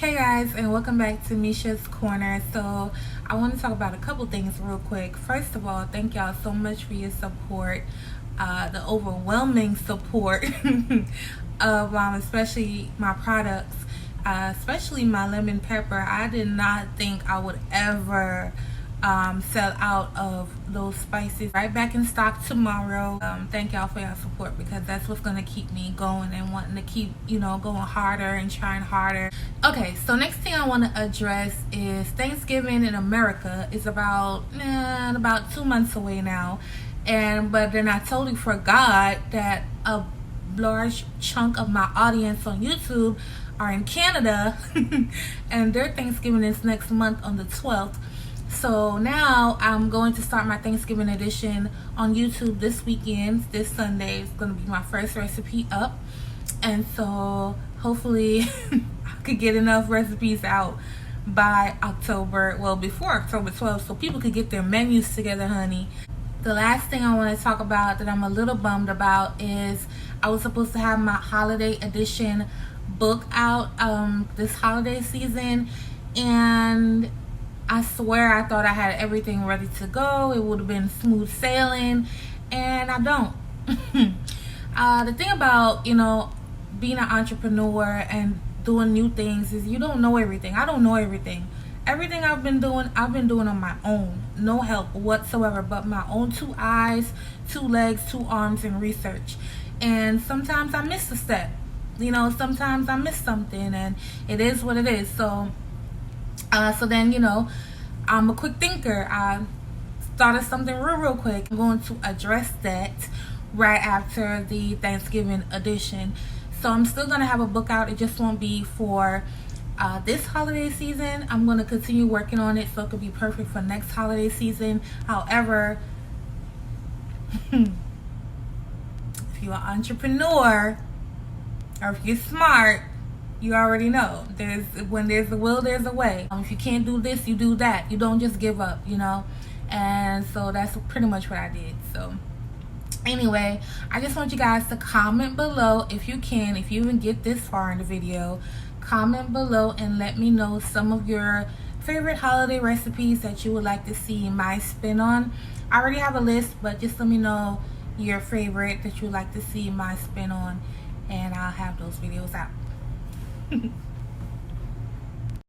Hey guys, and welcome back to Misha's Corner. So I want to talk about a couple things real quick. First of all, thank y'all so much for your support, the overwhelming support of especially my products, especially my lemon pepper. I did not think I would ever sell out of those spices. Right back in stock tomorrow. Thank y'all for your support, because that's what's gonna keep me going and wanting to keep, going harder and trying harder. Okay, so next thing I want to address is Thanksgiving in America is about 2 months away now, but then I totally forgot that a large chunk of my audience on YouTube are in Canada and their Thanksgiving is next month on the 12th. So now I'm going to start my Thanksgiving edition on YouTube this weekend. This Sunday is going to be my first recipe up. And so hopefully I could get enough recipes out by before October 12th, so people could get their menus together, honey. The last thing I want to talk about that I'm a little bummed about is I was supposed to have my holiday edition book out this holiday season, and I swear I thought I had everything ready to go. It would have been smooth sailing, and I don't. The thing about, being an entrepreneur and doing new things is you don't know everything. I don't know everything. Everything I've been doing on my own. No help whatsoever, but my own 2 eyes, 2 legs, 2 arms, and research. And sometimes I miss a step. Sometimes I miss something, and it is what it is. So then, I'm a quick thinker. I started something real quick. I'm going to address that right after the Thanksgiving edition. So I'm still going to have a book out. It just won't be for this holiday season. I'm going to continue working on it so it could be perfect for next holiday season. However, if you're an entrepreneur or if you're smart, you already know when there's a will, there's a way. If you can't do this, you do that. You don't just give up, and so that's pretty much what I did. So anyway, I just want you guys to comment below if you can, if you even get this far in the video. Comment below and let me know some of your favorite holiday recipes that you would like to see my spin on. I already have a list, but just let me know your favorite that you would like to see my spin on, and I'll have those videos out.